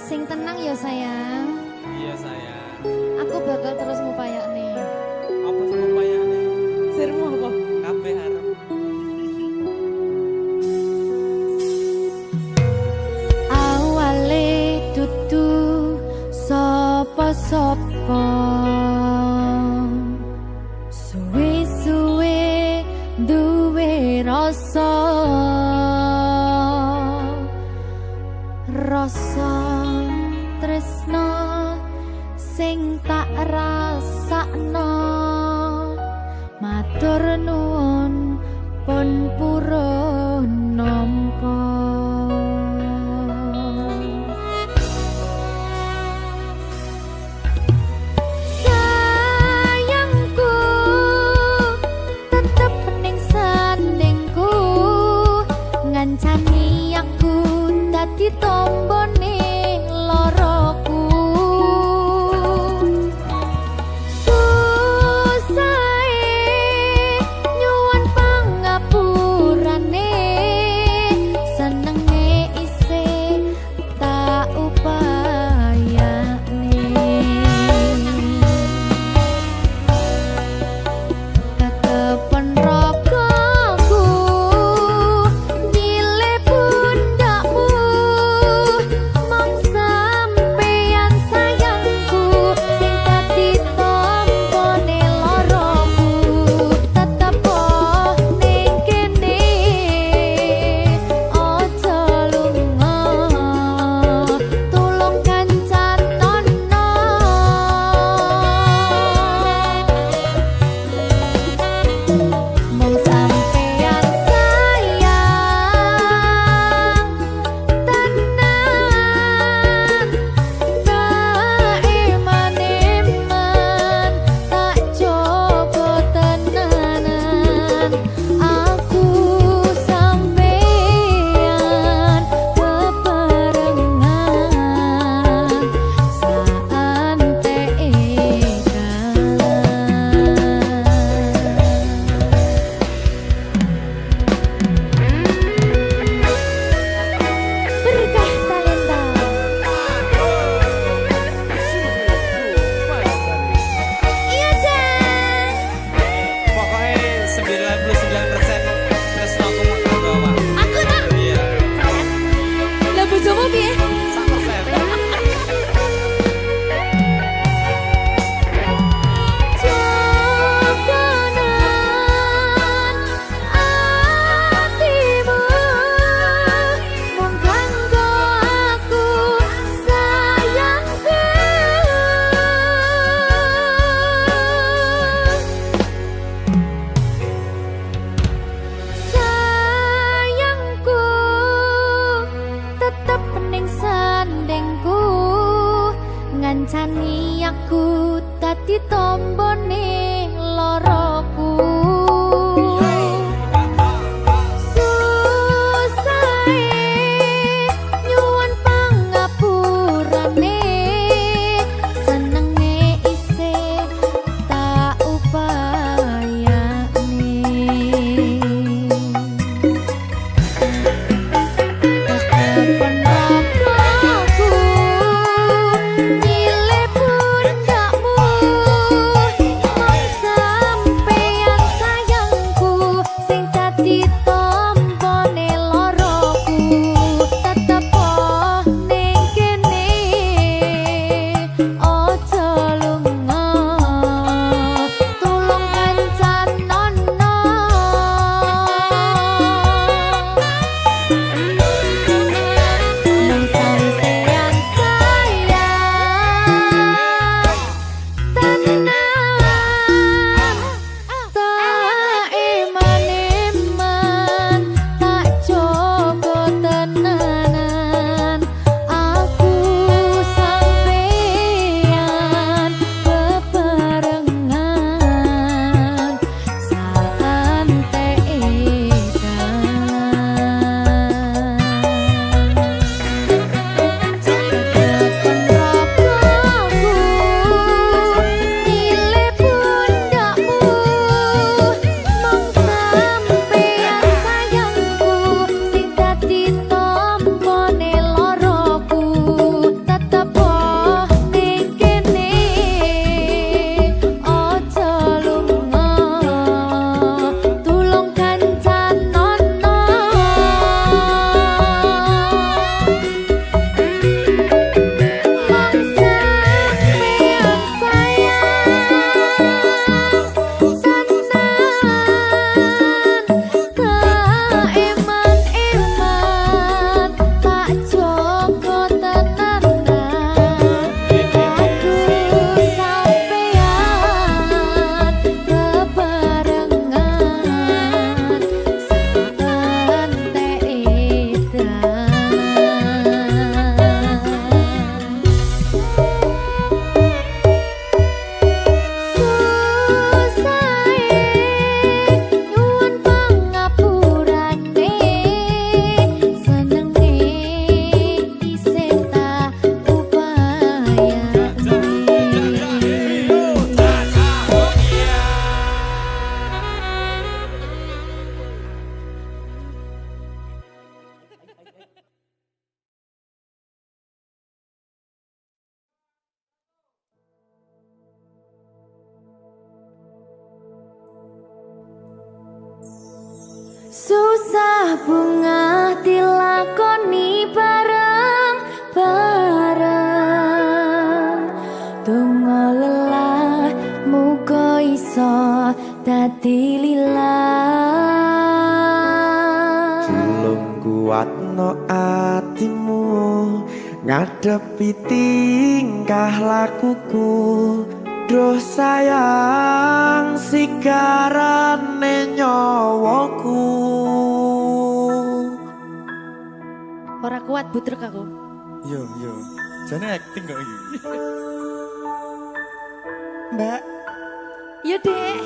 Sing tenang ya sayang. Iya sayang. Aku bakal terus ngupayak nih. Apa sih upayane? Sirmu apa? Kabeh arep. Awale dudu sapa-sapa. Suwe-suwe duwe rasa. Rasa tresno sing tak rasakno, matur nuwun pun purun nampa. Sayangku tetep ning sandingku, ngancani aku dadi tombone loroku. Ngancani aku dadi tombone loroku. Susahe nyuwun pangapurane, senenge isih tak upayane. Nyile pundakmu Susah bunga dilakoni bareng-bareng. Donga lelah muga iso dadi lillah. Tulung kuatno atimu ngadepi tingkah lakuku. Duh sayang sigarane nyawaku. Ora kuat butrek aku. Yo, jane acting kok iki. Mbak, Ya Dek,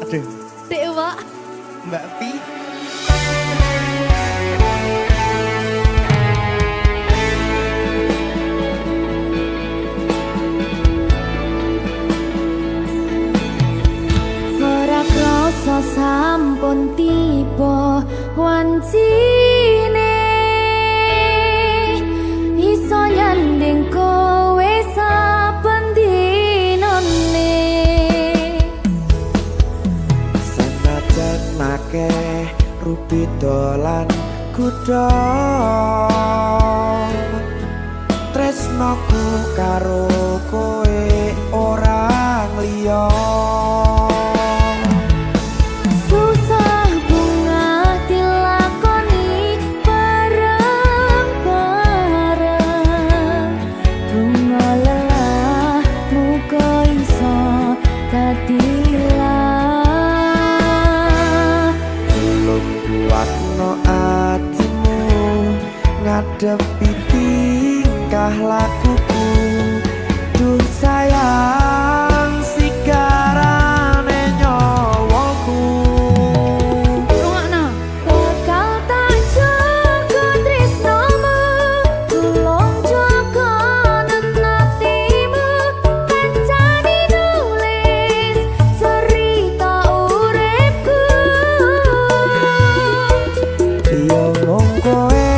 aduh, Dek Wak. Mbak Pi. Ora krasa sampun tiba wancine iso nyanding kowe saben dinane. Senajan akeh rupi dolan kuda, tresnoku karo kowe orang liya. Susah bunga dilakoni bareng-bareng. Bunga lelah muga iso dadi lillah. Tulung kuatno atimu ngadepi tingkah lakuku. Duh sayang sigarane nyawaku. Rungokno. Bakal tak jaga tresnomu, tulung jaga nenatimu. Kancani nulis cerita uripku. Yo mung kowe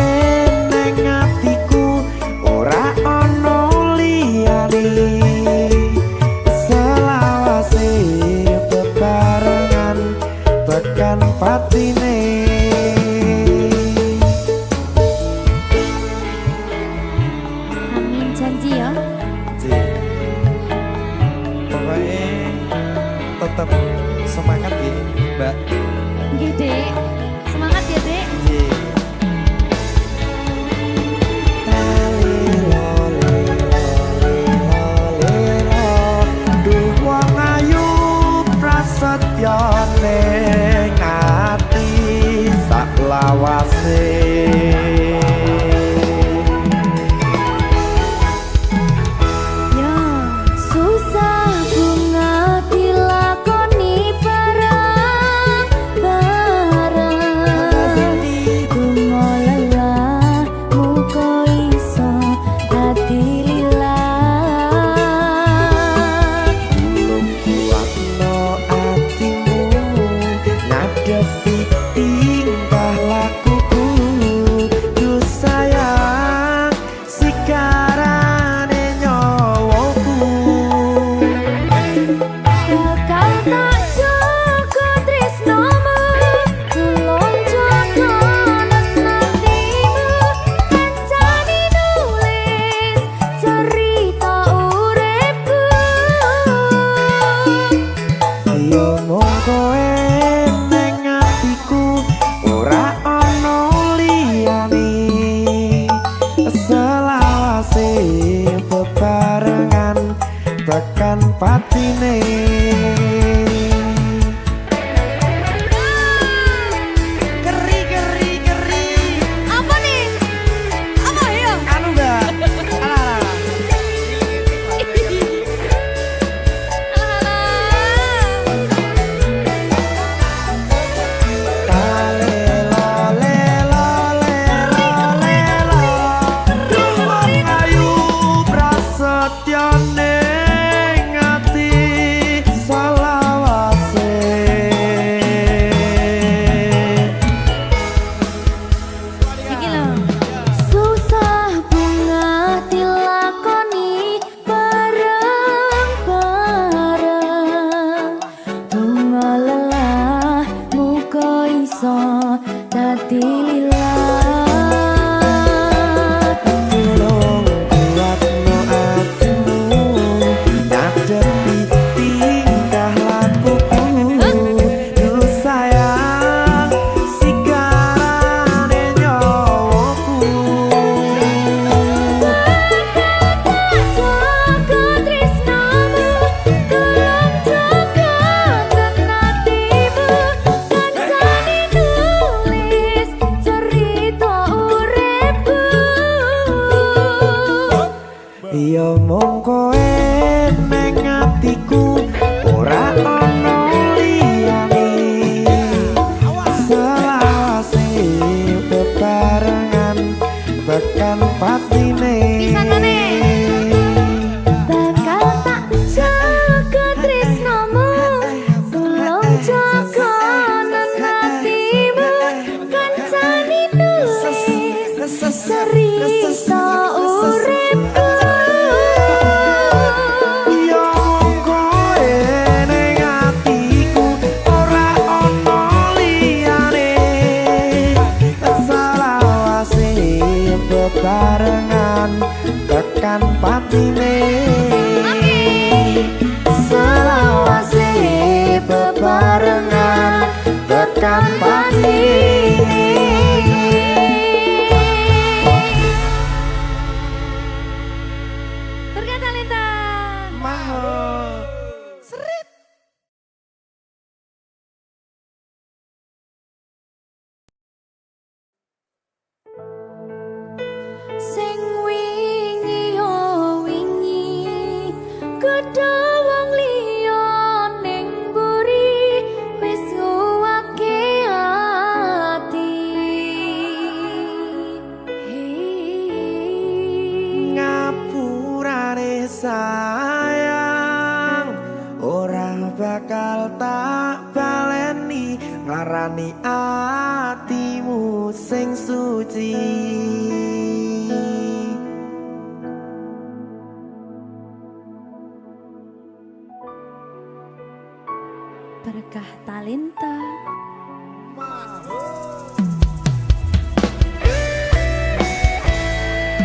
ning atiku, ora ana liyane. Selawase bebarengan tekan patine. Amin janji ya. Pokoknya tetap semangat ya, Mbak. Nggih, Dek. Semangat ya, Dek. Duh wong ayu prasetyo ning ati sak lawase. Ya, susah bunga dilakoni bareng-bareng. Bunga lelah muga iso dadi lillah. Tulung kuatno atimu ngadepi tingkah lakuku. Duh sayang sigarane nyawaku. Bakal tak jaga tresnomu, tulung jaga nenatimu. Kancani nulis cerita uripku. Yo mung kowe ning atiku, ora ana liyane. Selawase bebarengan tekan patine. Keri. Apa nih? Apa ya? Anu Mbak. Alah. Duh wong ayu prasetyo ning ati selawase. Iki lho. Susah bunga dilakoni bareng-bareng. Bunga lelah muga iso wong kowe ning atiku ora ono liyane selawase bebarengan tekan patine bakal tak jaga tresnomu tulung jaga hatimu kancani nulis cerita uripku yo wong kowe ning atiku ora ono liyane selawase bebarengan tekan patine selawase bebarengan tekan patine. Berkata Lita Mahal Seret. sing wingi yo wingi gedhe wong liya ning mburi wis nguwake ati Ngapurane sayang ora bakal tak baleni nglarani atimu sing suci. berkah talenta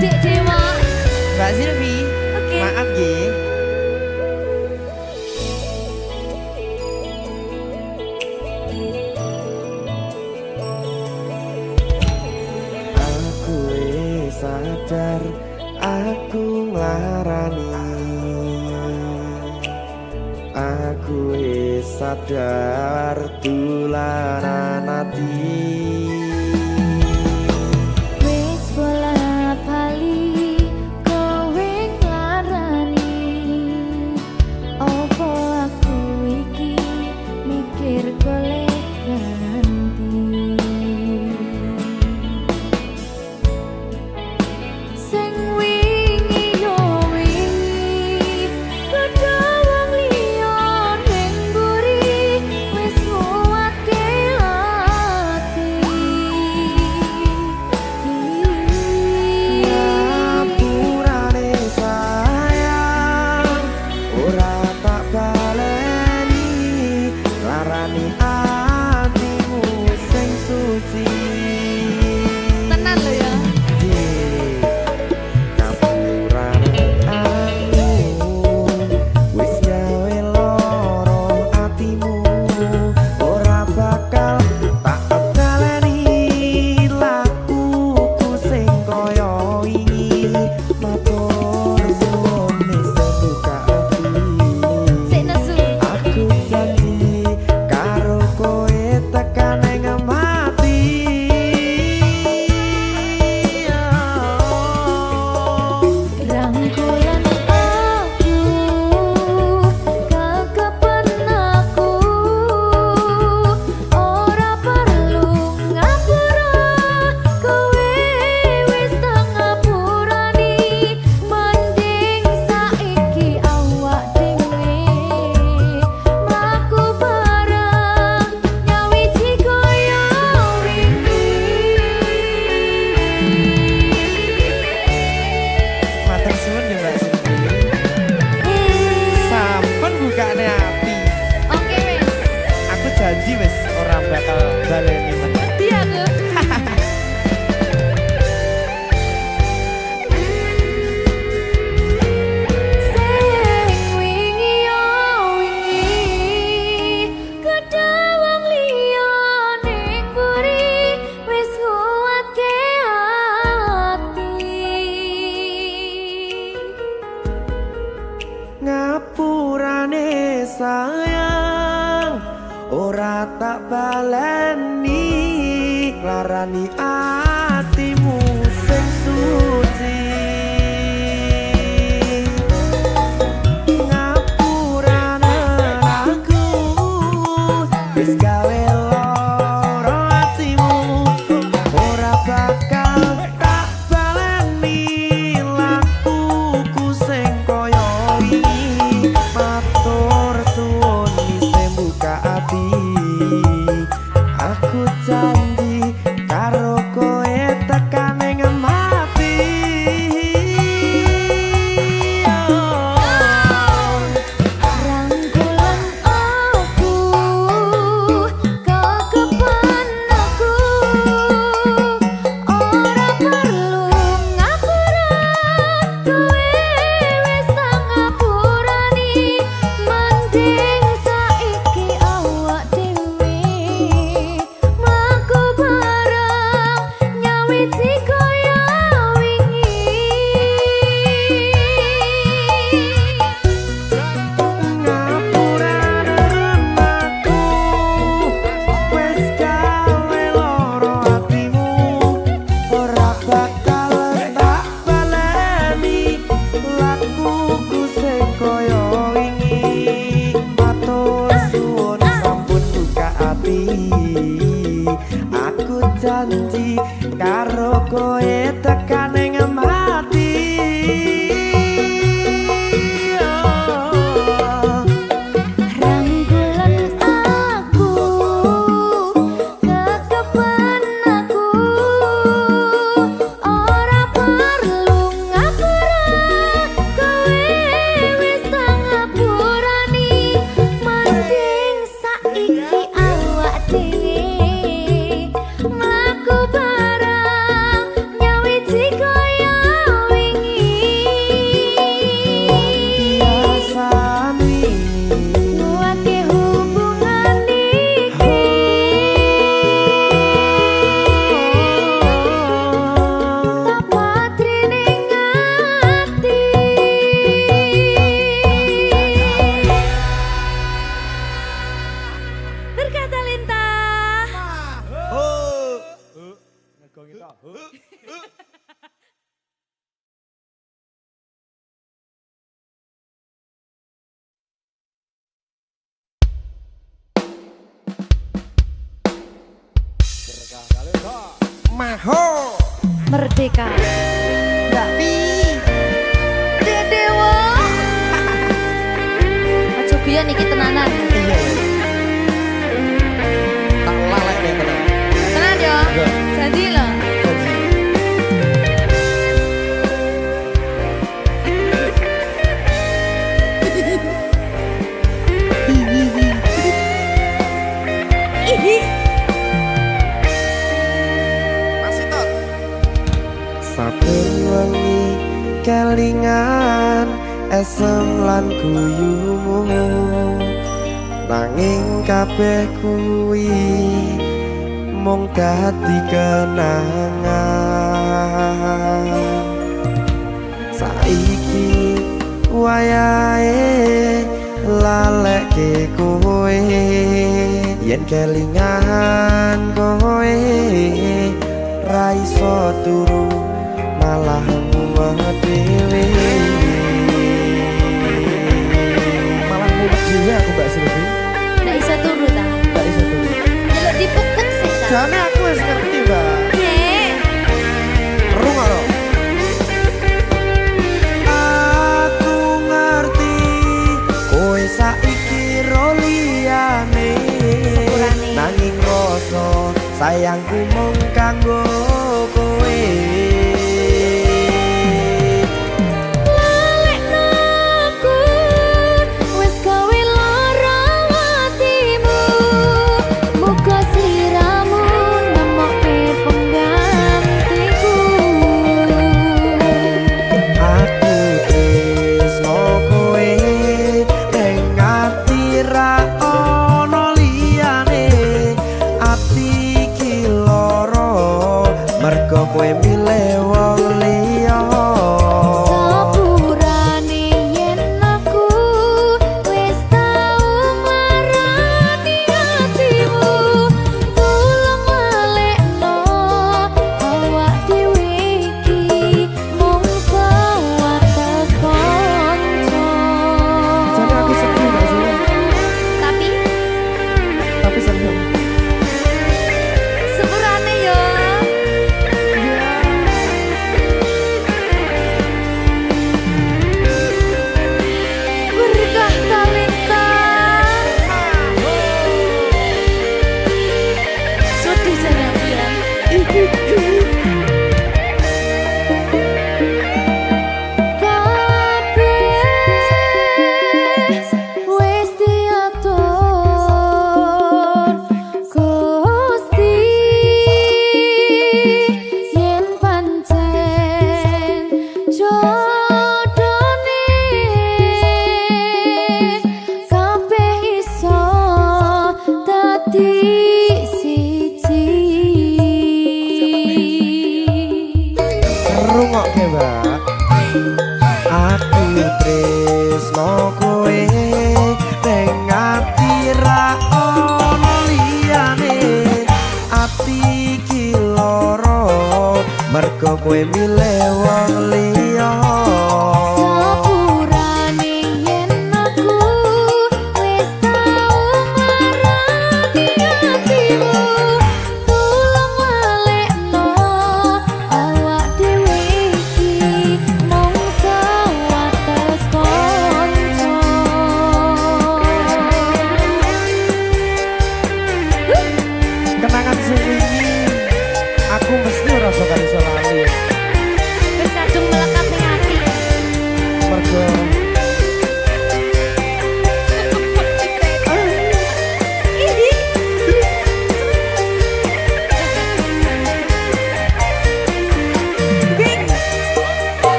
Dek Dewa. Mbak Silvi, Oke. maaf ye. Aku wis sadar aku nglarani aku wis sadar tulanan ati Wis bola bali kowe nglarani opo aku iki mikir golek ganti sing wingi yo wingi gedhe wong liya ning mburi wis nguwatke ati Ngapurane sayang ora tak baleni larani atimu sing suci. tenan lho ya Ngapurane aku wis gawe loro atimu ora bakal tak baleni lakuku sing kaya wingi matur suwun wis buka ati. sik nesu Aku janji karo kowe tekan ing mati. rangkulan aku kakapen aku ora perlu ngapura kowe wis tak ngapurani mending saiki awak dhewe mlaku bareng nyawiji kaya Matur suwun ya Mbak Silvi. Sampun bukane ati. Oke wis Aku janji wis ora bakal baleni meneh. dia aku sing wingi yo wingi gedhe wong liya ning mburi wis nguwatke ati Ngapurane sayang ora tak baleni larani atimu sing suci. Maho Merdeka. Mbak Pi. Dedewo. Aja biyen iki tenanan. iya tak lalek deh tenan Tenan yo. Iya. Jadi loh. saben wengi kelingan esem lan guyumu nanging kabeh kuwi mung dadi kenangan saiki wayahe lalekke kowe yen kelingan kowe ra iso turu malah mumet dhewe malah mumet dhewe aku Mbak Silvi Nggak bisa turu ta. gak iso turu Jelek dipukul sih ta. jane aku wis ngerti Mbak Nek. rungokno aku ngerti kowe saiki ro liyane Sepurane. nanging rasa sayangku mung kanggo kowe Lalekno aku wis gawe lara atimu. Muga sliramu nemokke penggantiku. aku tresno kowe ning ati ra ono liyane ati iki lara mergo kowe milih wong liya Sepurane yen aku wis tau marani atimu. Tulung walekno awak dhewe iki mung sewates kanca. jane aku sedih gak sih Tapi seneng sepurane yo. Berkah talenta. Sedih jangan bilang. Kabeh wis diatur Gusti yen pancen jodone kabeh iso dadi siji. rungokke Mbak aku tresno kowe ning ati ra ono liyane ati iki lara mergo kowe milih wong liya Sepurane yen aku wis tau marani atimu. Tulung walekno awak dhewe iki mung sewates kanca. kenangan sing wingi aku mesti ora bakal iso lali Wis kadung melekat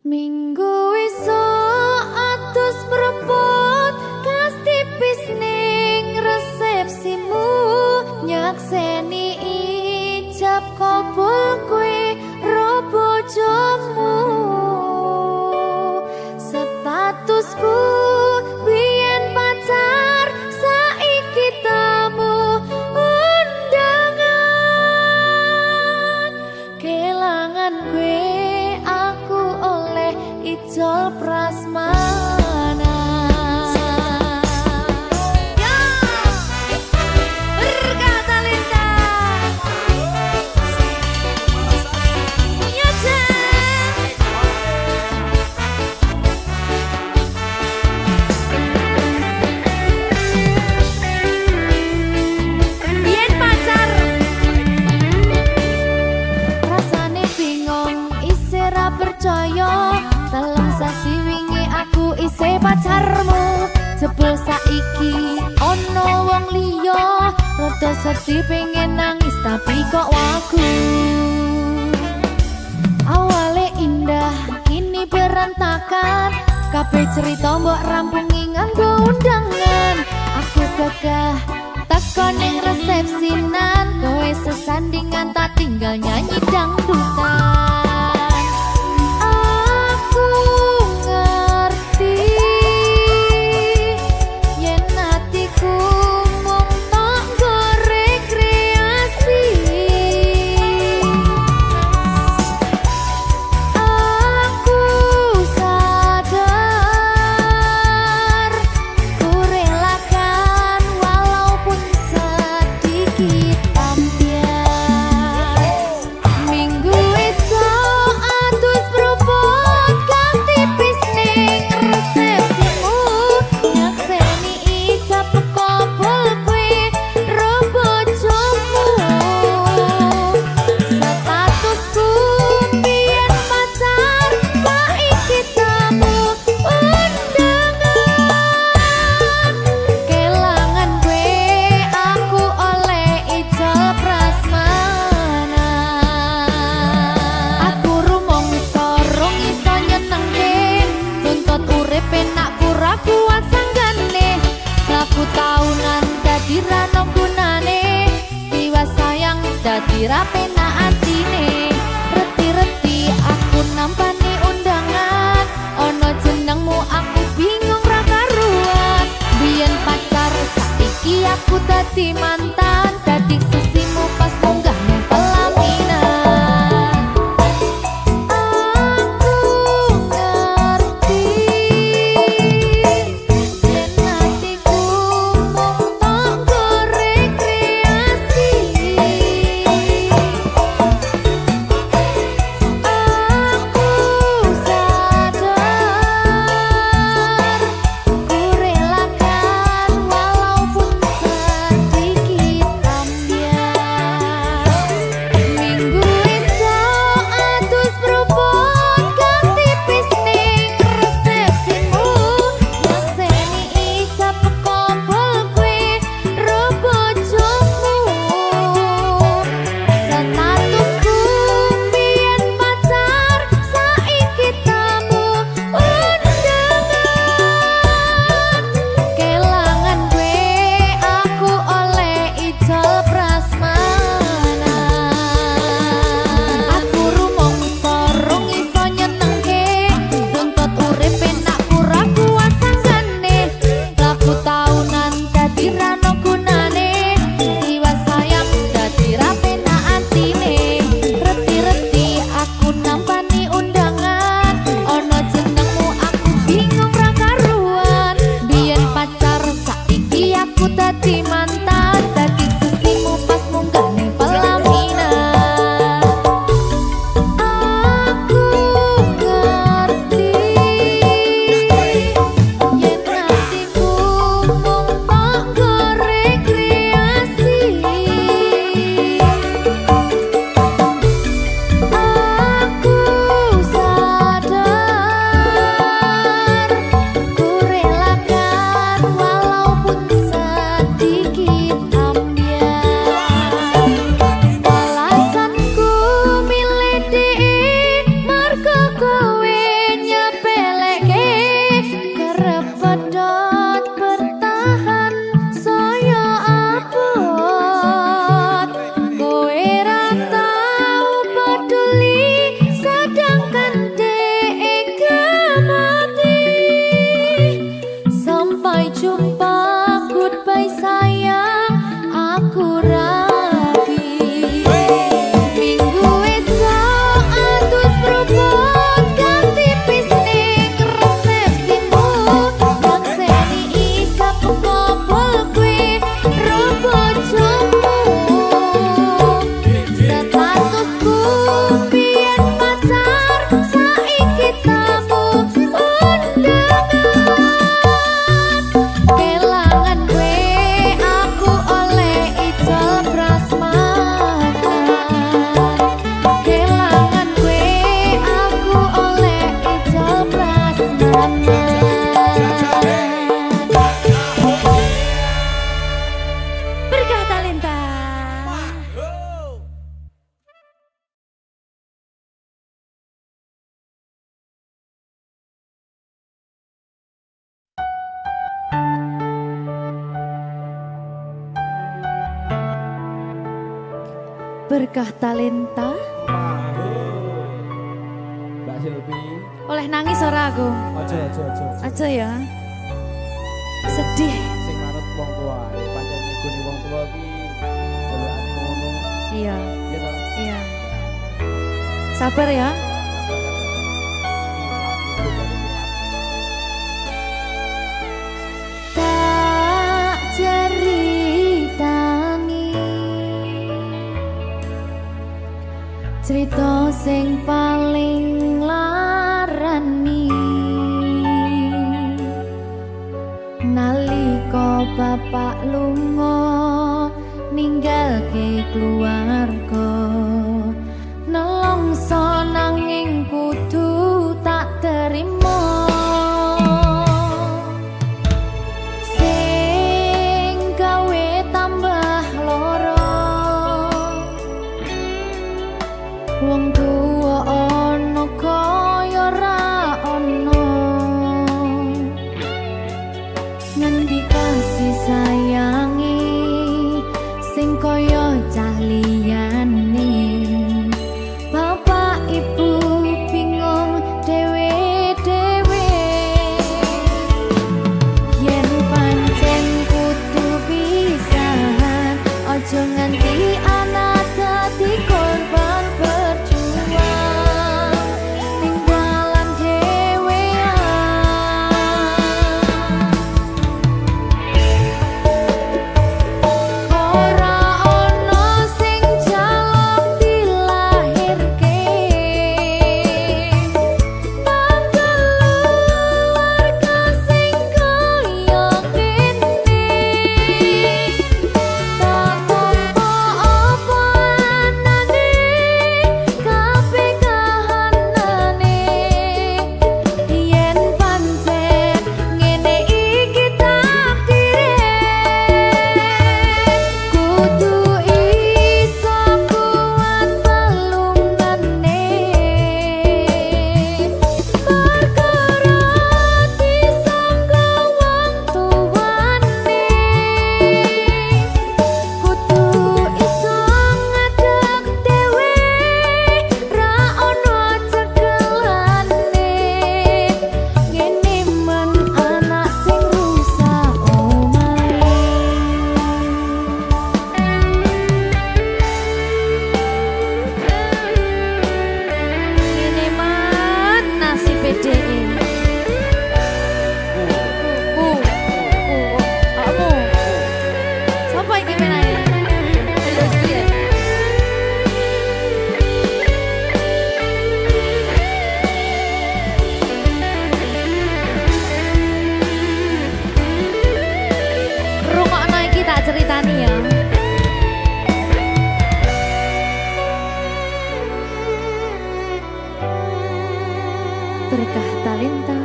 Minggu esuk atus mrepot kas tipis ning resepsimu nyakseni ijab kabul kowe ro bojomu statusku biyen pacar saiki tamu undangan kelangan kowe aku oleh ijol prasmanan. Ya, berkata Linda. Ya, Jen. Biyen pacar. Rasane bingung, isih ra percaya. Telung sasi wingi aku isih pacarmu. Jebul saiki ono wong liya. Rada sedih pengen nangis tapi kok wagu. Awale indah, kini berantakan. Kabeh cerita mbok rampungi nganggo undangan. Aku gagah teko ning resepsinan. Kowe sesandingan tak tinggal nyanyi dangdutan. Aku ngerti yen atiku mung tok nggo rekreasi. Aku sadar ku relakan walaupun sedikit ambiar. Minggu esok atus propot kang tipis ning resepsimu nyakseni ijab kabul kowe ro bojomu statusku biyen pacar saiki tamu undangan kelangan kowe aku oleh ijol prasmanan. Aku rumangsa rong iso nyenengke tuntut urip enak ora kuat sanggane laku taunan dadi ra ono gunane tiwas sayang dadi ra penak atine reti-reti aku nampani undangan ono jenengmu aku bingung ra karuan biyen pacar saiki aku dadi mantan dadi sesimu pas munggah nang pelaminan. Aku ngerti yen atiku mung tok nggo rekreasi. Aku sadar ku relakan walaupun sedikit jumpa goodbye sayang aku rapi minggu esok atus propon ganti pisnik resepsimu makseni ijab ngobol kue robo jomu statusku biyen pacar saiki tamu undangan kelangan kue aku oleh ijol prasmanan kelangan kue aku oleh ijol prasmanan berkah talenta. Berkah talenta Mbak Silvi. oleh nangis ora aku Aja. aja ya sedih Sing manut wong tua. Pancen ngikuni wong tua ki jelokane ngono. iya Ya toh. iya sabar ya tak ceritani cerita sing paling larani nalika bapak lunga ninggalke keluarga nelongso nanging kudu tak terima sing gawe tambah loro wong tuwa ana kaya ra ana ngendi kasih sayangi sing kaya cah liyane bapak ibu bingung dhewe-dhewe yen pancen kudu pisahan aja nganti anak dadi korban berjuang tinggalan dhewean ora ana sing jaluk dilahirke tanggal keluarga sing kaya kene tak tampa apa anane kabeh kahanane yen pancen ngene iki takdire kudu iso kuat balungane perkara disangka wong tuwane kudu iso ngadeg dhewe ra ono cekelane ngene men anak sing rusak omahe ngene men nasib dhewe kamu sapa iki menae terus piye rungokno iki tak ceritani ya berkah talenta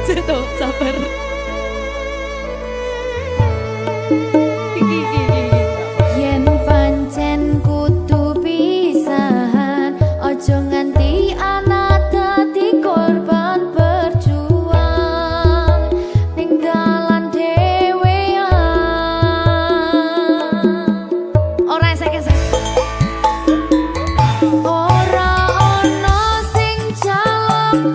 Ceto, sabar. Yen pancen kudu pisahan, ojo nganti anak dadi korban berjuang tinggalan dhewean. Ora esek-esek. Ora ono sing jaluk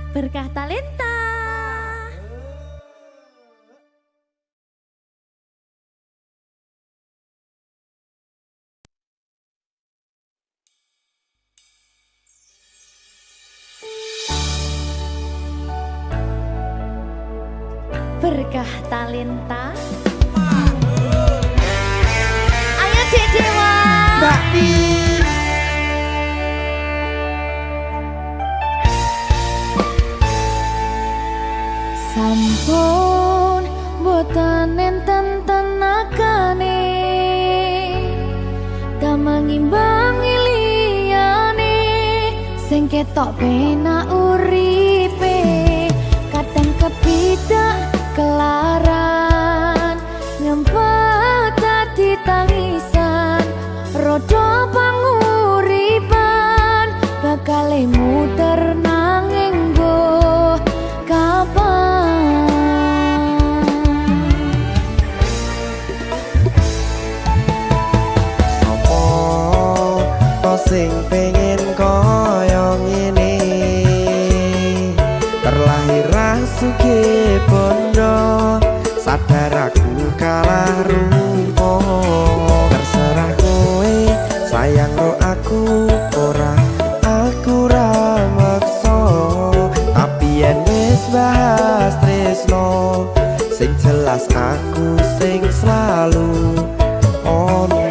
Berkah Talenta. Berkah Talenta. Ayo Dek Dewa. Mbak Pi. Sampun boten enten tenagane damang imbangi liyane sing ketok penak uripe kadang kepidak kelaran ngempet dadi tangisan rodo panguripan bakal muter nanging mbok kapan sing pengen koyo ngene terlahir sugih bondo sadar aku kalah rumpo terserah kowe sayang ro aku ora aku ra maksa tapi yen wis bahas tresno sing jelas aku sing selalu ono.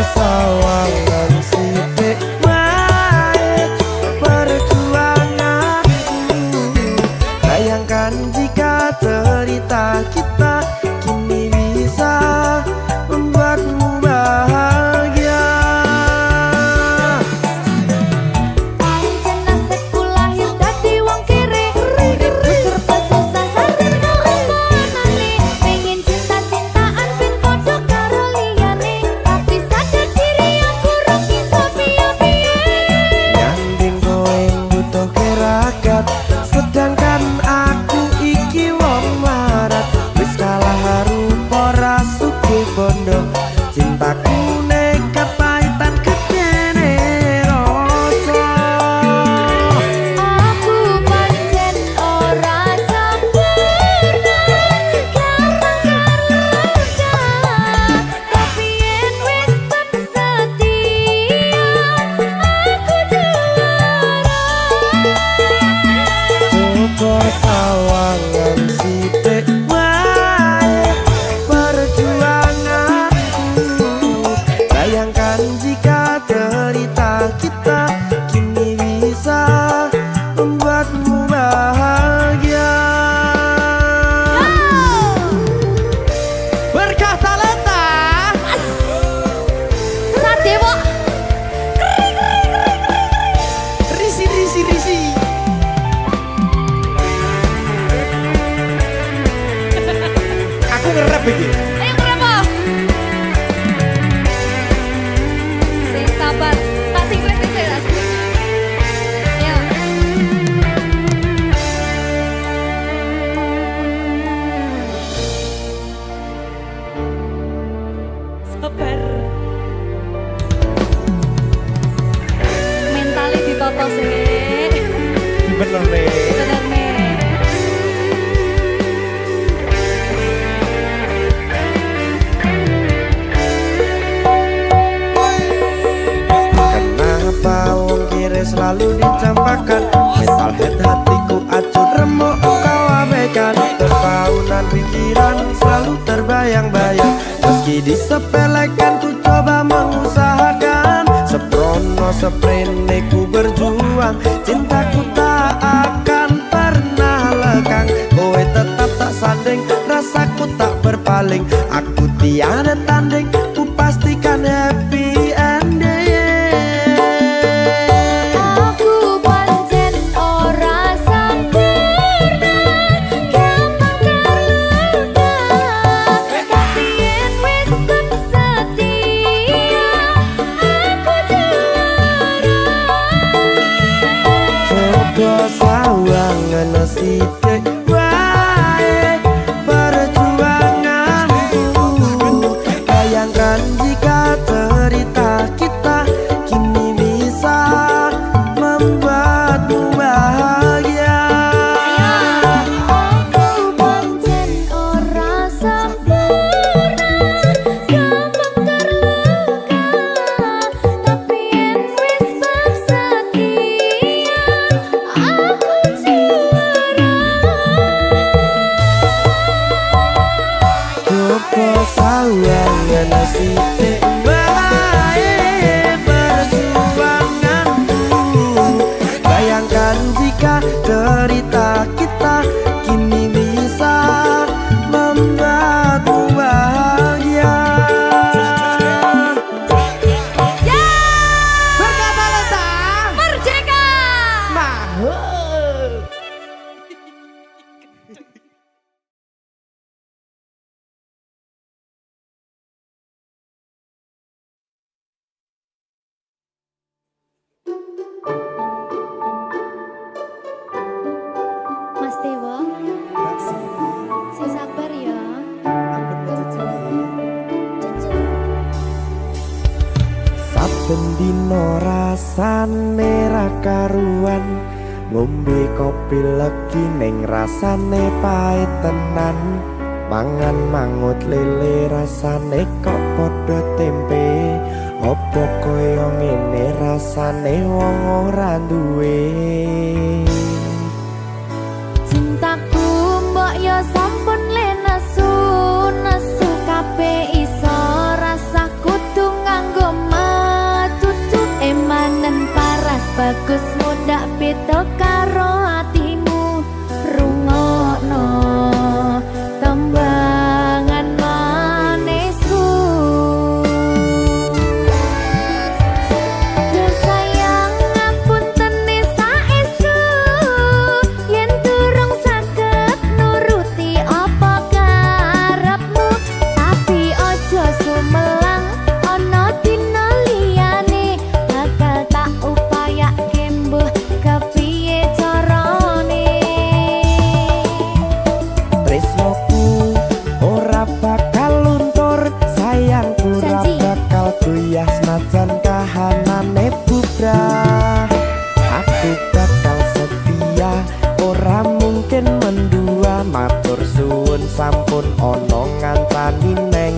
Sawangan sithik wae perjuanganku bayangkan jika cerita kita kini bisa membuatmu bahagia pancen nasibku lahir dadi wong kere uripku serba susah sadar kelakonane pengen cinta-cintaan ben padha karo liyane tapi sadar diri aku ora bisa piye-piye nyanding kowe butuh keragat sedangkan aku iki wong marat wis kalah rupa ra sugih bondo cintaku nekat pahitan gedene rasa aku pancen ora sempurna gampang tapi yen wis setia aku juara coba sawangan sithik wae perjuanganku bayangkan jika cerita kita kini bisa membuatmu bahagia Berkah Talenta Sadewo risi nge-rap iki. Ayo kenapa? Sing sabar, kasih kritik saya. Ayo. Sabar. Mentalnya ditoto sih. Bener nih. Bener nih. Kenapa wong kiri selalu dicampakan? Mental head hatiku acuh remuk kau abaikan. Terpaunan pikiran selalu terbayang-bayang. Meski disepelekan ku coba mengusahakan. Seprono seprene ku berjuang. Cintaku tak akan pernah lekang. Kowe tetap tak sanding, rasaku tak berpaling. Aku tiada tanding, ku pastikan happy ending. Aku pancen ora sempurna, gampang terluka. Tapi yen wis setia, aku juara. Coba sawangan sithik wae perjuanganku. Bayangkan jika cerita kita kini bisa membuatmu bahagia. Aku pancen ora sempurna, gampang terluka. Tapi yen wis bab setia, aku juara. Coba sawangan sithik wae perjuanganku. Bayangkan jika cerita kita kini bisa membuatmu bahagia. Berkata leta. Merdeka! Mahal. Mas Dewa, sing sabar ya. Saben dino rasane ra karuan. Ngombe kopi legi ning rasane pahit tenan. Mangan mangut lele rasane kok padha tempe. Opo koyo ngene rasane wong ora duwe. Cintaku mbok yo sampun le nesu, nesu kabeh iso rasa kudu nganggo matutu. Emanen paras bagus mudak beda karo hatimu. Rungokno tembangan manisku. Duh sayang ngapunten saestu, yen durung saged nuruti apa karepmu. Tapi ojo sumelang, ana dina liyane bakal tak upayake mbuh kepiye carane. Tresnoku ora bakal luntur, sayangku ora Janji. bakal goyah senajan kahanane bubrah. Aku bakal setia, ora mungkin mendua. Matur suwun sampun ana ngancani neng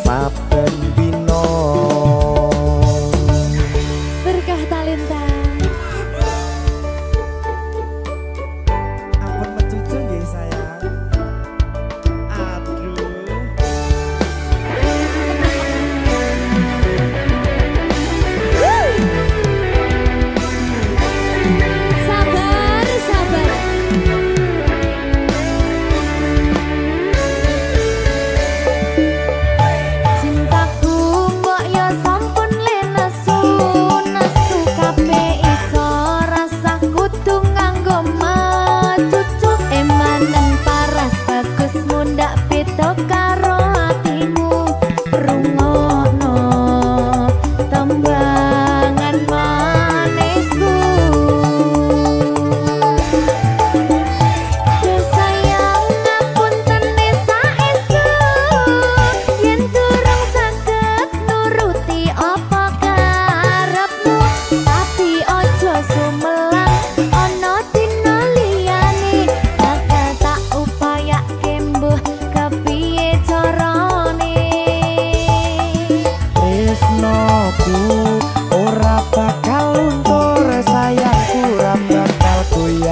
saben dina. Berkah talenta. Ampun mencucu nggih sayang. Aduh. Sabar, sabar.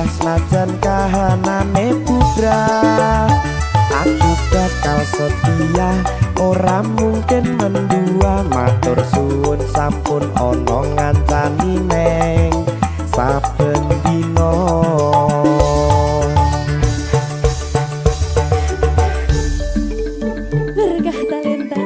senajan kahanane bubrah. Aku bakal setia, ora mungkin mendua. Matur suwun sampun ana ngancani neng saben dina. Berkah talenta.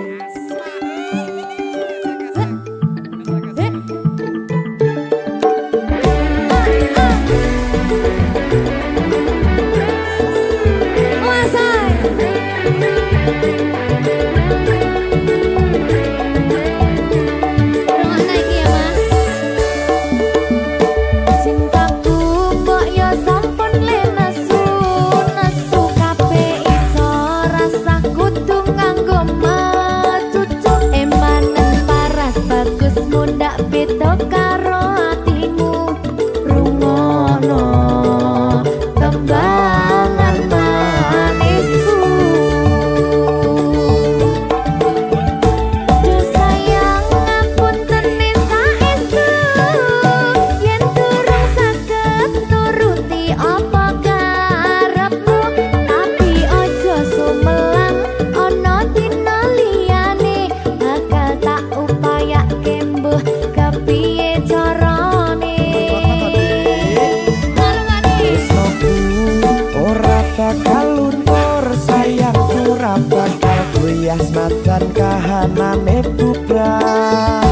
Senajan kahanane bubrah,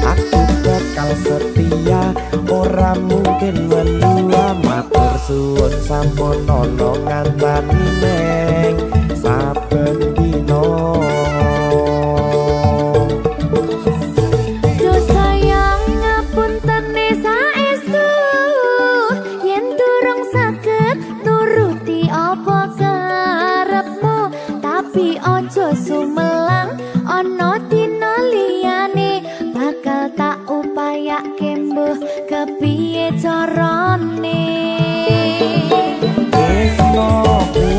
aku bakal setia, ora mungkin mendua. Matur suwun sampun ana ngancani neng saben dina. Do sayang ngapuntene saestu, yen durung saged nuruti apa karepmu, tapi ojo sumelang ana dina liyane, bakal tak upayake mbuh kepiye carane. Tresnoku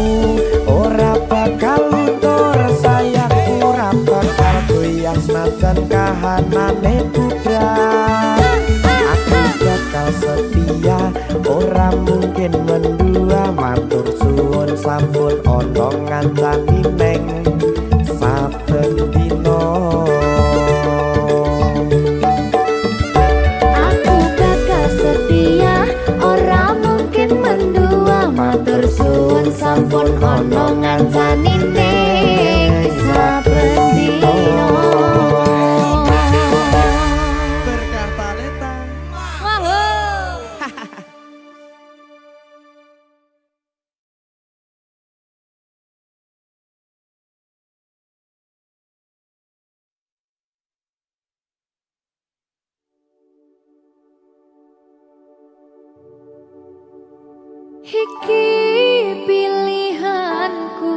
ora bakal luntur, sayangku ora bakal goyah senajan kahanane bubrah. Aku bakal setia, ora mungkin mendua. Matur suwun sampun ana ngancani neng saben dina. Aku bakal setia, ora mungkin mendua. Matur suwun sampun ana ngancani ning saben dina. Berkah talenta. Iki pilihanku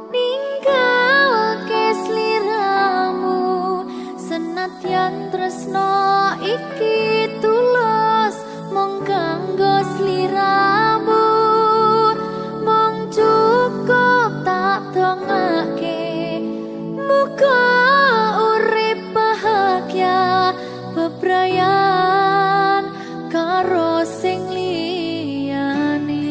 ninggalke sliramu, senadyan tresno iki tulus mung kanggo sliramu. Mung cukup tak dongake, muga urip bahagia bebrayan karo sing liyane.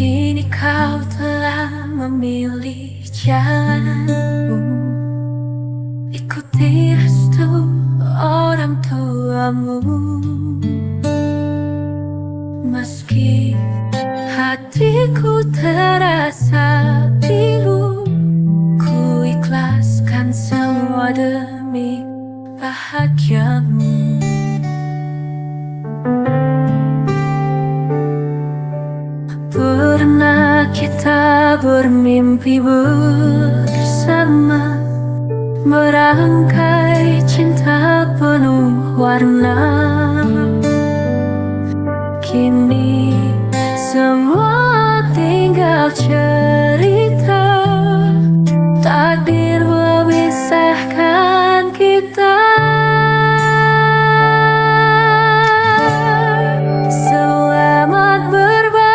Kini kau telah memilih jalanmu, ikuti restu orang tuamu. Meski hatiku terasa pilu, ku ikhlaskan semua demi bahagiamu. Pernah kita bermimpi bersama, merangkai cinta penuh warna. Kini semua tinggal cerita, takdir memisahkan kita. Selamat berbahagia,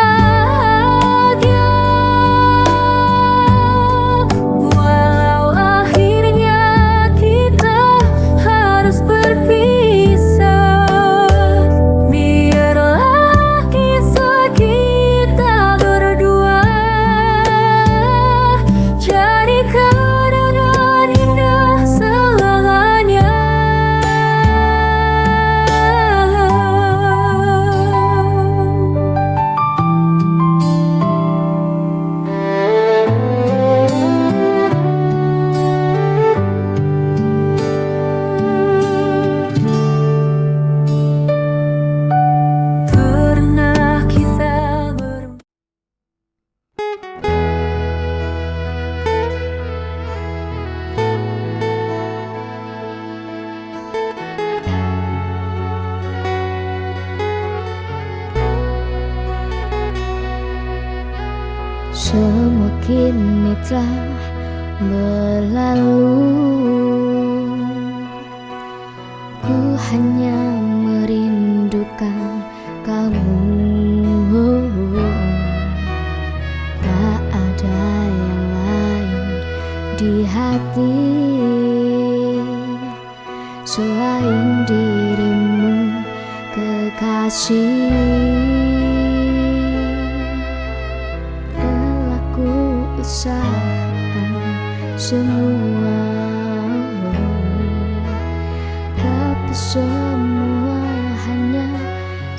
walau akhirnya kita harus berpisah. Biarlah kisah kita berdua jadi kenangan indah selamanya. Pernah kita Semua kini telah berlalu, ku hanya merindukan kamu. Tak ada yang lain di hati selain dirimu, kekasih. Usahakan semua, tapi semua hanya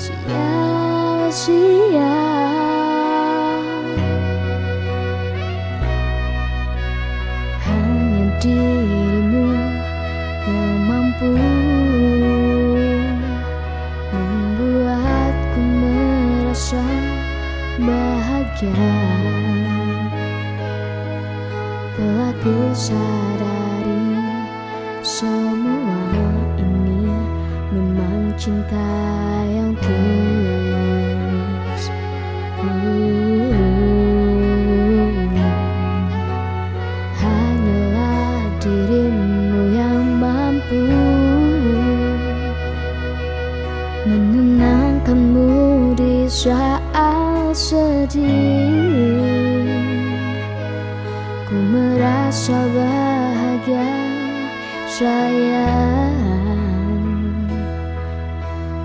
sia-sia. Hanya dirimu yang mampu membuatku merasa bahagia. Telah ku sadari semua ini memang cinta yang tulus. Hanyalah dirimu yang mampu menenangkanmu di saat sedih. Ku merasa bahagia sayang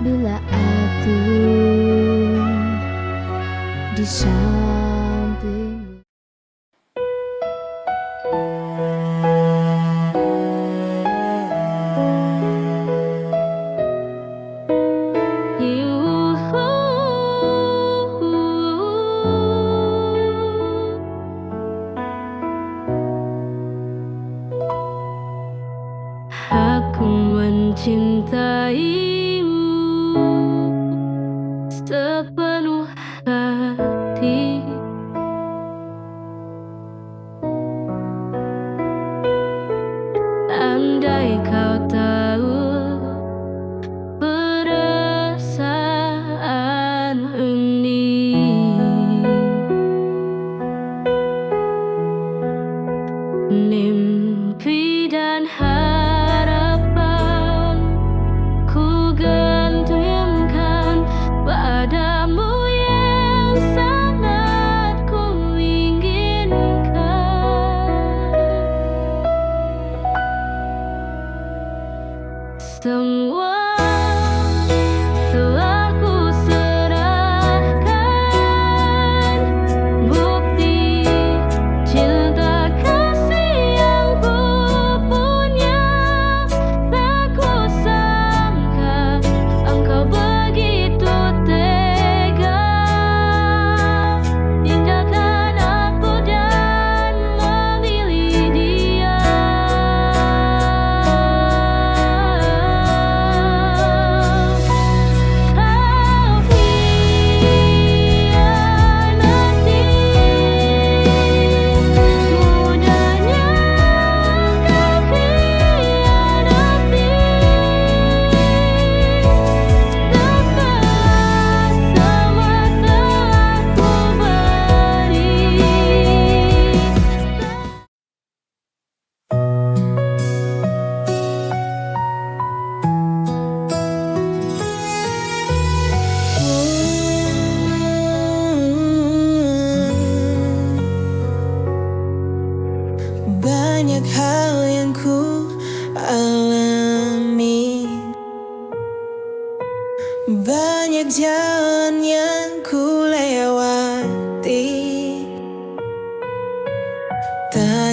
bila aku di sampingmu. Aku mencintaimu sepenuh hati.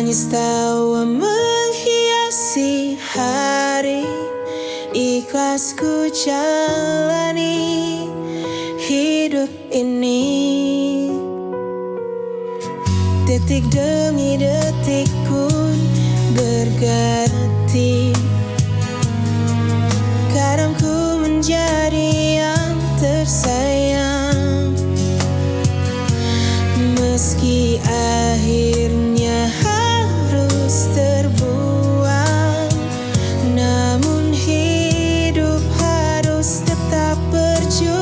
Tangis tawa menghiasi hari, ikhlas ku jalani hidup ini. Detik demi detik pun berganti, kadang ku menjadi yang tersayang, meski akhirnya harus terbuang. Namun hidup harus tetap berjuang.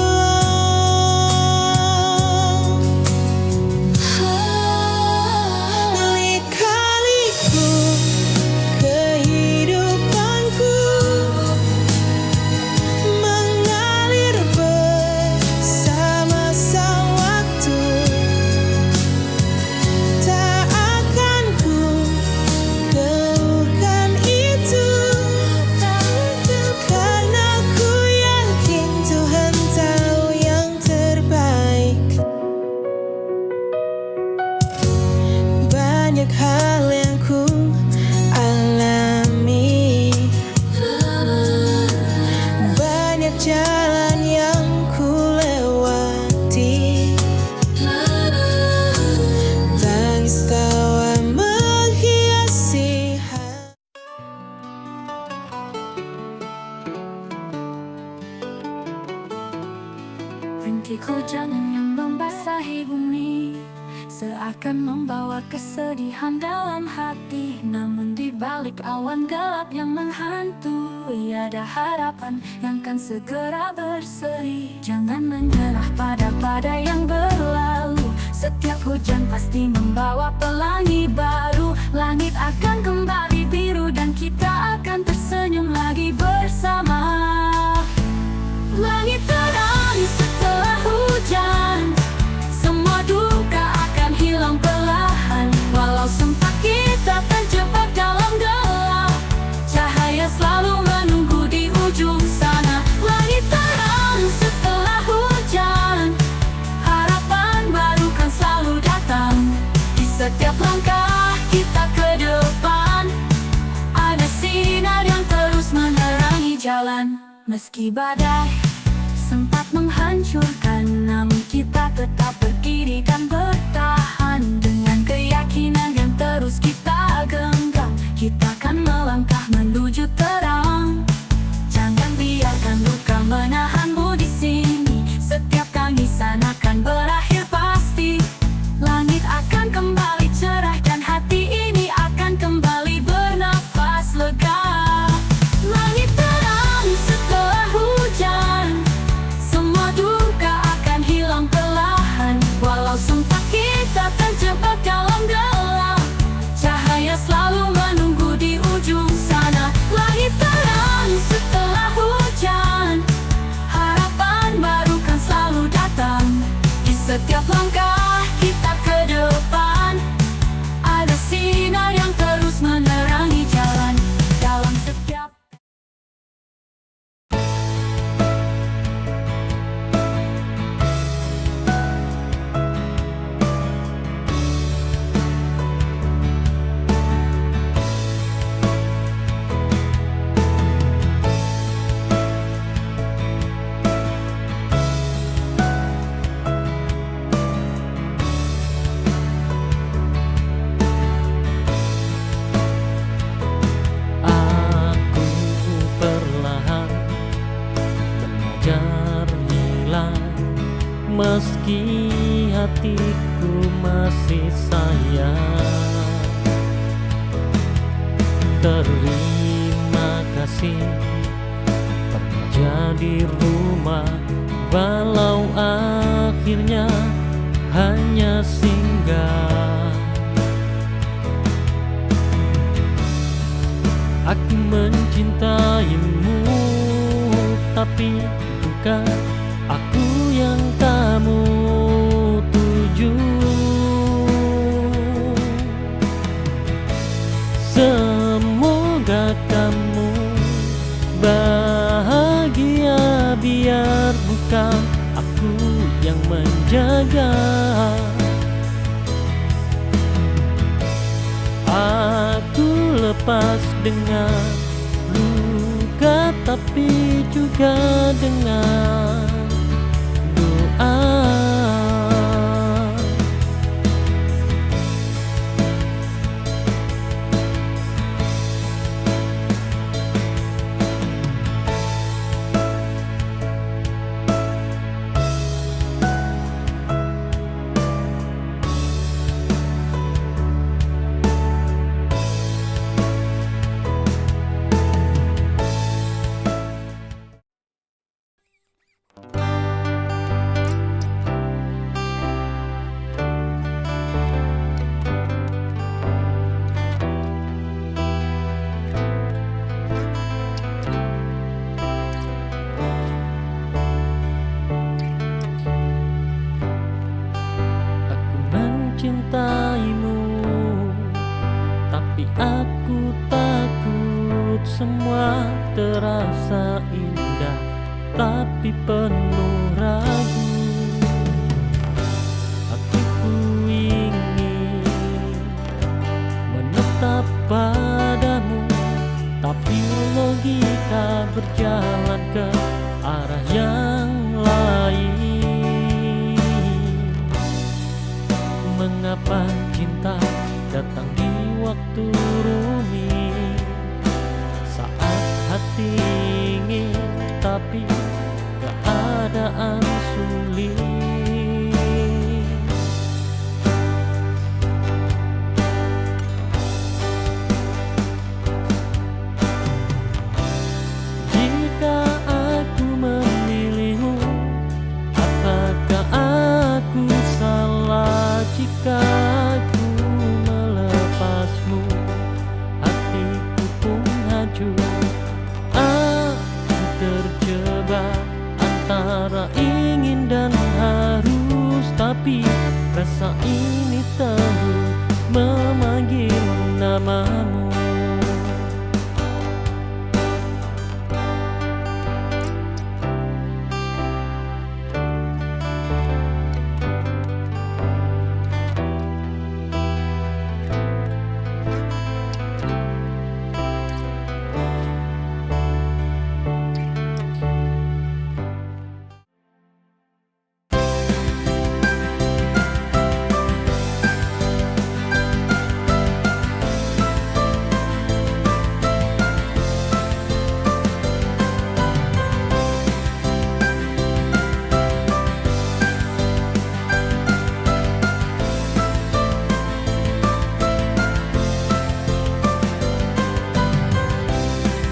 Lika-liku kehidupanku mengalir bersama sang waktu. Tak akan ku keluhkan itu, karena ku yakin Tuhan tahu yang terbaik. Banyak hal yang ku alami, banyak jalan yang ku lewati. Tangis tawa menghiasi hati. Rintik hujan yang membasahi bumi, seakan membawa kesedihan dalam hati. Namun di balik awan gelap yang menghantui, ada harapan yang kan segera berseri. Jangan menyerah pada badai yang berlalu, setiap hujan pasti membawa pelangi baru. Langit akan kembali biru dan kita akan tersenyum lagi bersama. Langit terang setelah hujan, semua duka akan hilang perlahan. Walau sempat kita terjebak dalam gelap, cahaya selalu menunggu di ujung sana. Langit terang setelah hujan, harapan baru kan selalu datang. Di setiap langkah kita ke depan, ada sinar yang terus menerangi jalan. Meski badai sempat menghancurkan, namun kita tetap berdiri dan bertahan. Dengan keyakinan yang terus kita genggam, kita akan melangkah menuju terang. Jangan biarkan luka menahanmu di sini, setiap tangisan akan berakhir pasti. Langit akan kembali cerah dan hati ini akan kembali bernafas lega. Langit terang setelah hujan, semua duka akan hilang perlahan. Walau sempat kita terjebak dalam gelap, cahaya selalu menunggu di ujung sana. Langit terang setelah hujan, harapan baru kan selalu datang. Di setiap langkah kita ke depan, ada sinar yang terus menerangi jalan. Dalam setiap aku perlahan belajar hilang, meski hatiku masih sayang. Terima kasih pernah jadi rumah, walau akhirnya hanya singgah. Aku mencintaimu, tapi bukan aku yang kamu tuju. Semoga kamu bahagia, biar bukan aku yang menjaga. lepas dengan luka, tapi juga dengan doa. Aku mencintaimu, tapi aku takut semua terasa indah, tapi penuh ragu. Hatiku ingin menetap padamu, tapi logika berjalan ke arah yang lain. Mengapa cinta datang di waktu rumit, saat hati ingin tapi keadaan sulit. Jika aku memilihmu, apakah aku salah jika aku melepasmu? Hatiku pun hancur, aku terjebak antara ingin dan harus, tapi rasa ini terus memanggil namamu.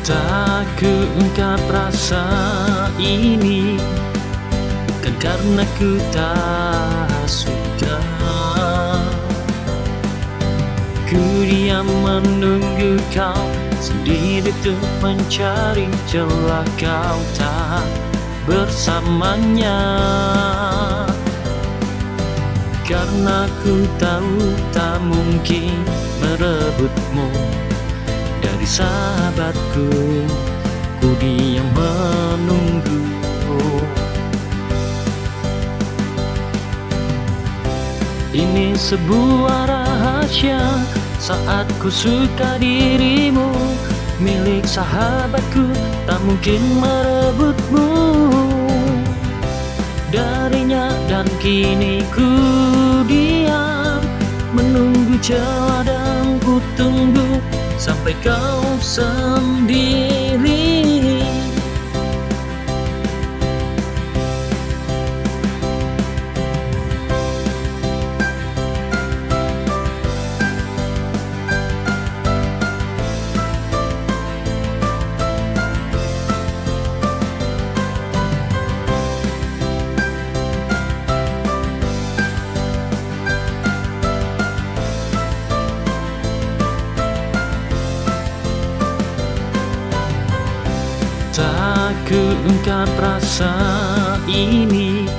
Tak kuungkap rasa ini, bukan karena ku tak suka. Ku diam menunggu kau sendiri untuk mencari celah kau tak bersamanya. Karena ku tahu tak mungkin merebutmu dari sahabatku, ku diam menunggu. Ini sebuah rahasia, saat ku suka dirimu, milik sahabatku, tak mungkin merebutmu darinya. Dan kini ku diam menunggu celah, dan ku tunggu sampai kau sendiri. Tak kuungkap rasa ini,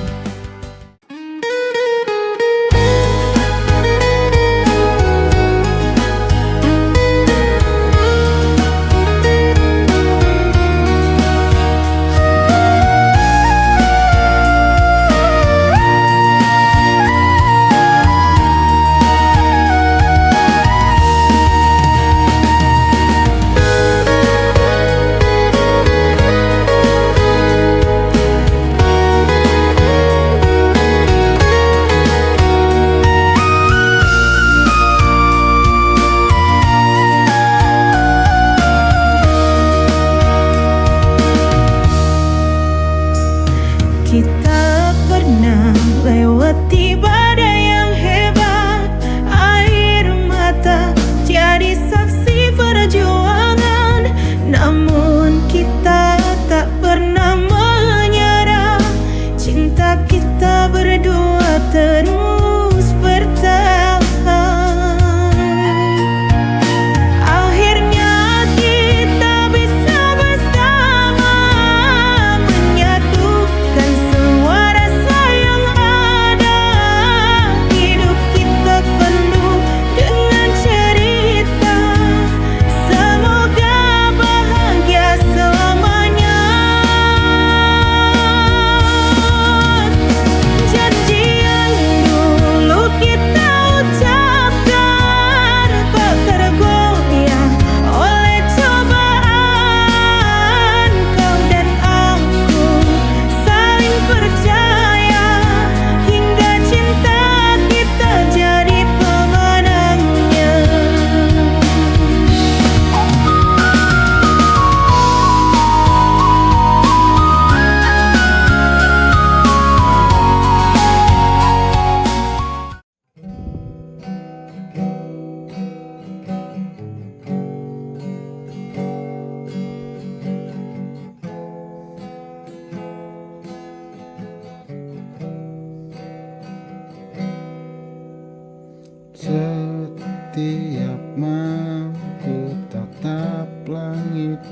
Setiap malam ku tatap langit,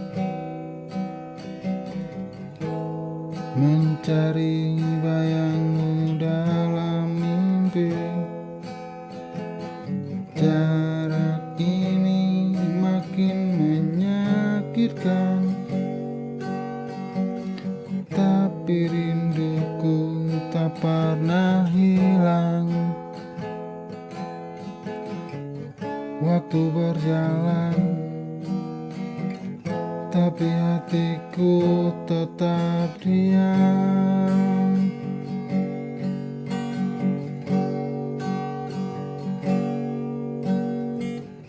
mencari bayangmu dalam mimpi. Jarak ini makin menyakitkan, tapi rinduku tak pernah hilang. Waktu berjalan, tapi hatiku tetap diam.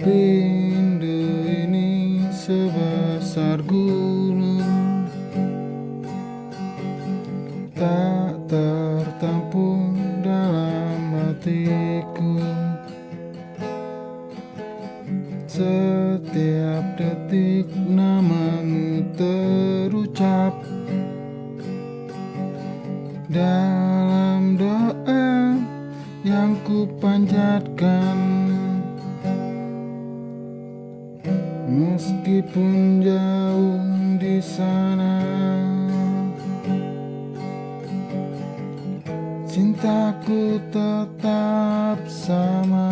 Rindu ini sebesar gunung, tak tertampung dalam hatiku. Setiap detik namamu terucap dalam doa yang ku panjatkan. Meskipun jauh di sana, cintaku tetap sama.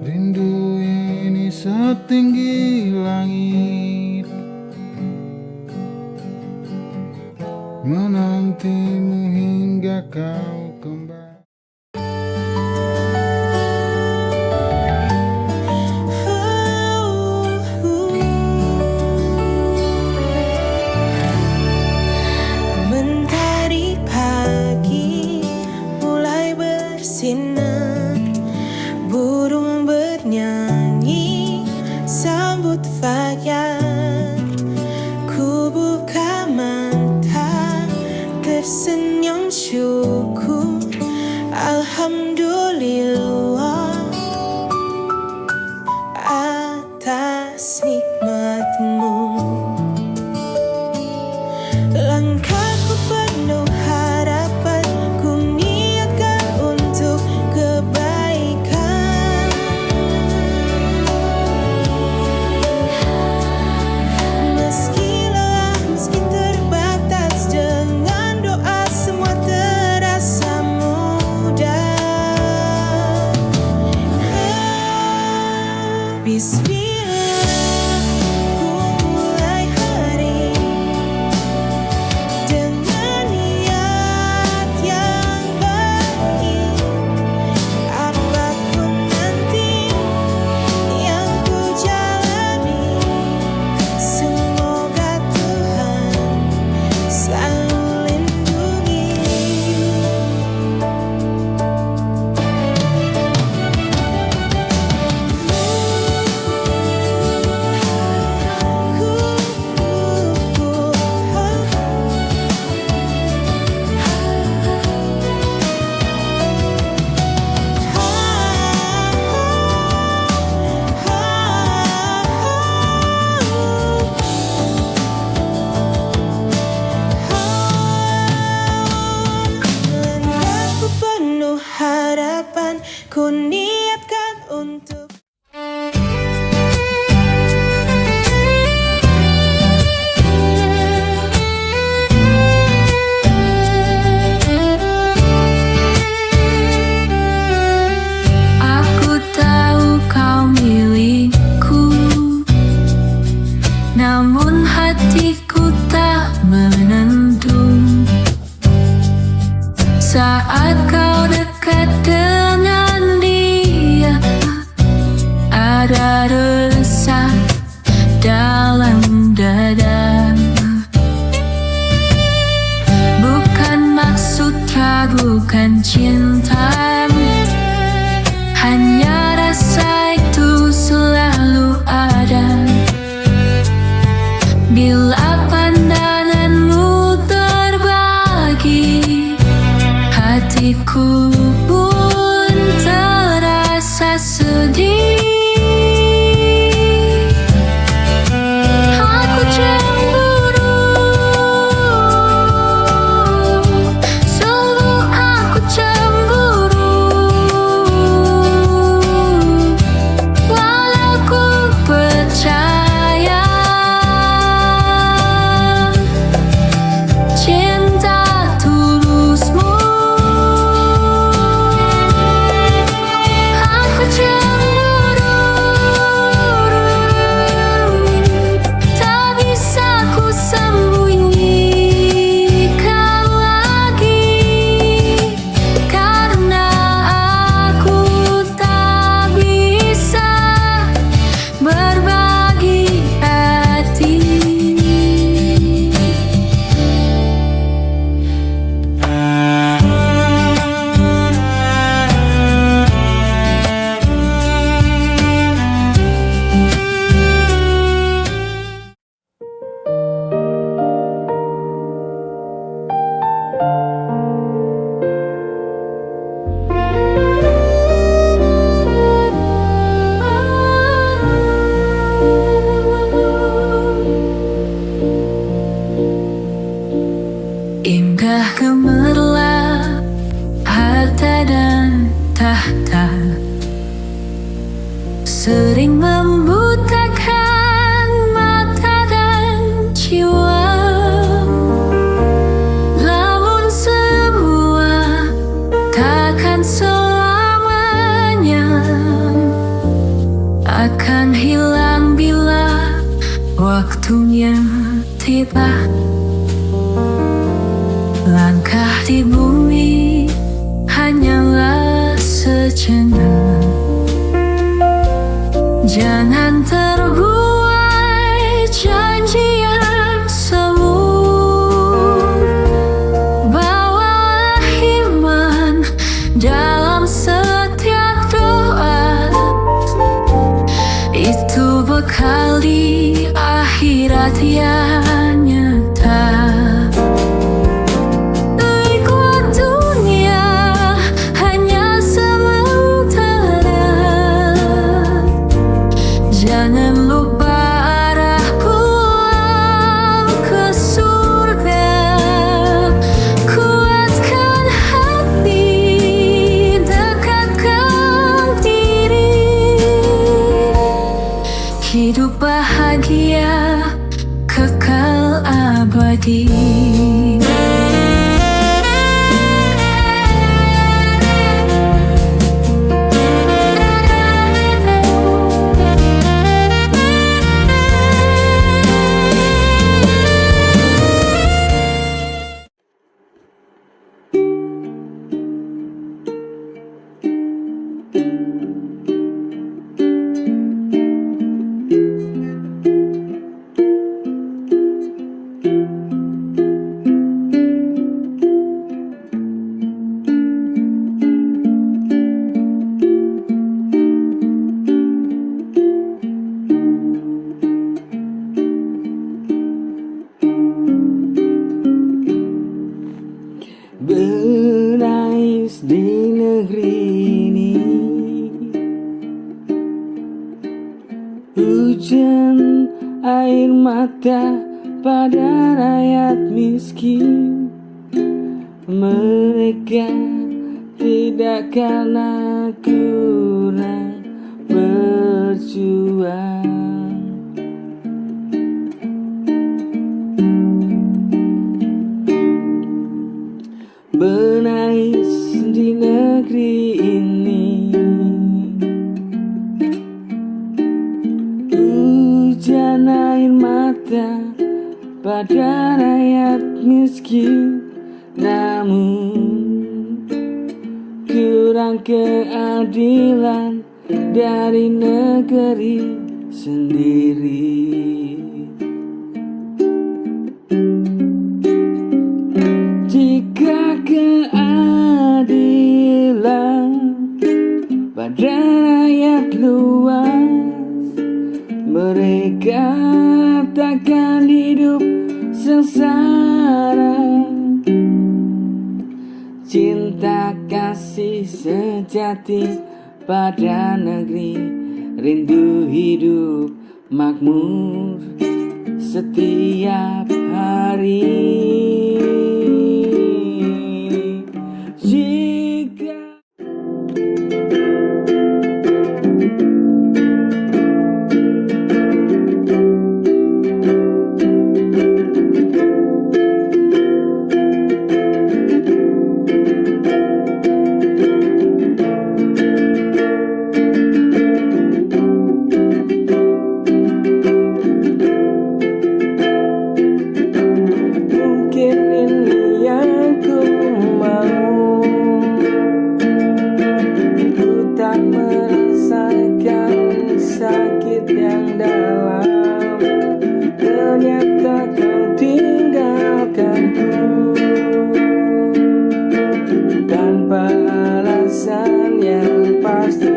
Rindu ini setinggi langit, menantimu hingga kau kembali. Mentari pagi mulai bersinar, burung bernyanyi sambut fajar. Ku buka mata, tersenyum syukur, alhamdulillah atas nikmatmu. Langkahku penuh harapan, ku niatkan untuk kebaikan. Meski lelah, meski terbatas, dengan doa semua terasa mudah. Bismillah, ku mulai hari dengan niat yang baik. Apapun nanti yang ku jalani, semoga Tuhan selalu lindungi. Langkahku penuh harapan, ku niatkan untuk Aku tahu kau milikku, namun hatiku tak menentu. Saat kau dekat dengan dia, ada resah dalam dada. Bukan maksud ragukan cintamu, hanya rasa itu selalu ada. Bila pandanganmu terbagi, hatiku pun terasa sedih. Aku cemburu, sungguh aku cemburu. sering membutakan mata dan jiwa. Namun semua takkan selamanya, akan hilang bila waktunya tiba. Langkah di bumi hanyalah sejenak. Jangan terbuai janji yang semu. Bawalah iman dalam setiap doa. Itu bekal di akhirat yang nyata. Ikut dunia hanya sementara. Jangan lupa arah pulang ke surga. Kuatkan hati, dekatkan diri. Hidup bahagia kekal abadi. Berais di negeri ini, hujan air mata pada rakyat miskin. Mereka tidak karena kurang berjuang. Benais di negeri ini, hujan air mata pada rakyat miskin. Namun kurang keadilan dari negeri sendiri. Jika keadilan pada rakyat luas, mereka takkan hidup sengsara. Cinta kasih sejati pada negeri, rindu hidup makmur setiap hari. Jika mungkin ini yang ku mau, ku tak merasakan sakit yang dalam. Ternyata kau tinggalkanku tanpa alasan yang pasti.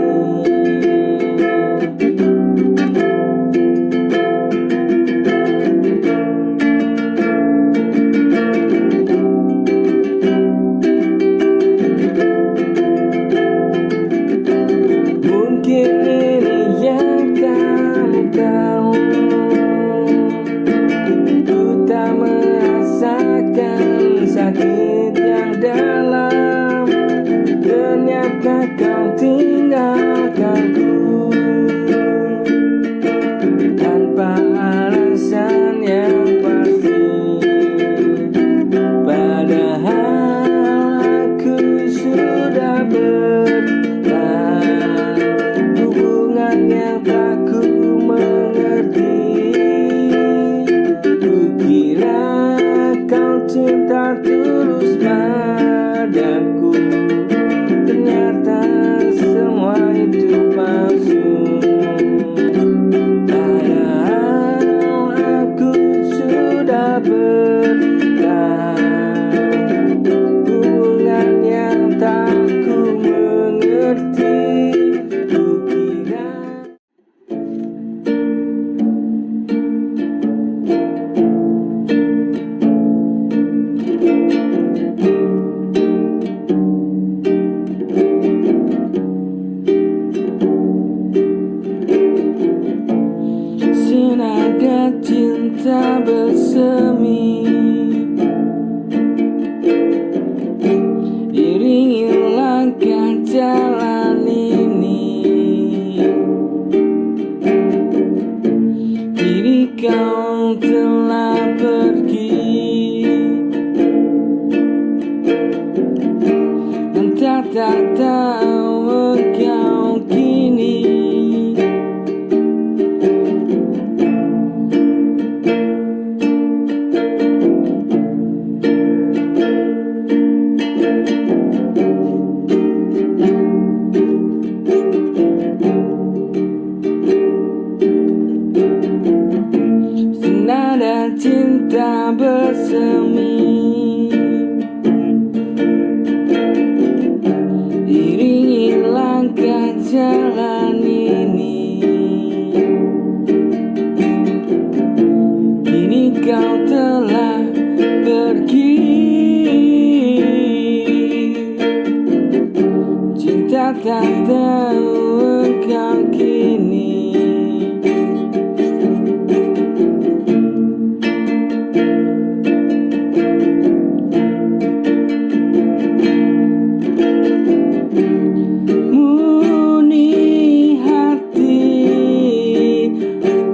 sudah bertahan, hubungan yang tak ku mengerti. Kukira kau cinta tulus padaku, ternyata semua itu palsu. Padahal aku sudah bertahan, hubungan yang tak ku mengerti. Kukira senada cinta bersemi, iringi langkah jalan ini. Kini kau telah pergi, entah tak tahu engkau kini. Senada cinta bersemi, iringi langkah jalan ini. Kini kau telah pergi, cinta tak tahu engkau kini. Murni hati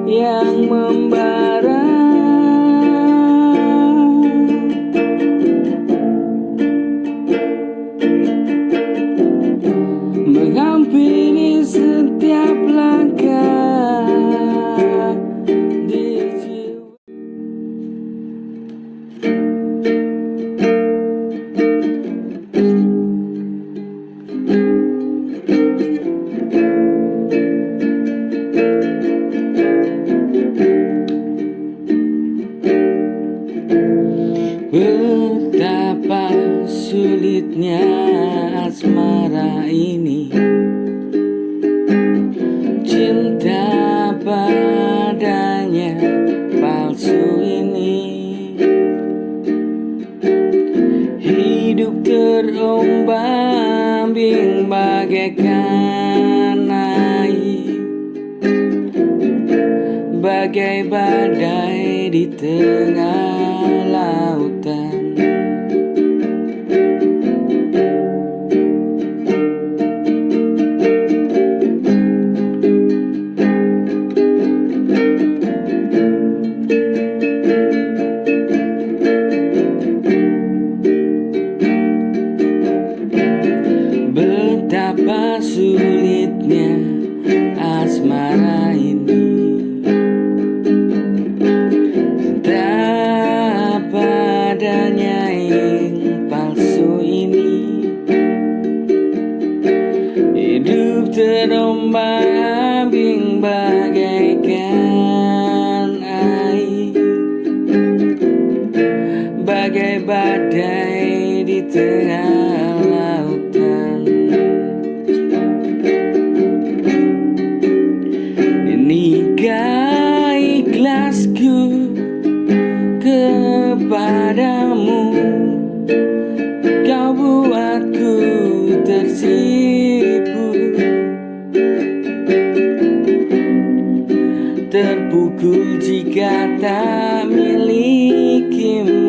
yang membara, menghampiri setiap langkah di jiwa. Betapa sulitnya asmara ini, cinta padanya palsu ini. Hidup terombang-ambing bagaikan air, bagai badai di tengah lautan. Betapa sulitnya asmara ini, cinta padanya yang palsu ini. Hidup terombang-ambing bagaikan air, bagai badai di tengah lautan. Inikah ikhlasku kepadamu, kau buatku tersipu, terpukul jika tak milikimu.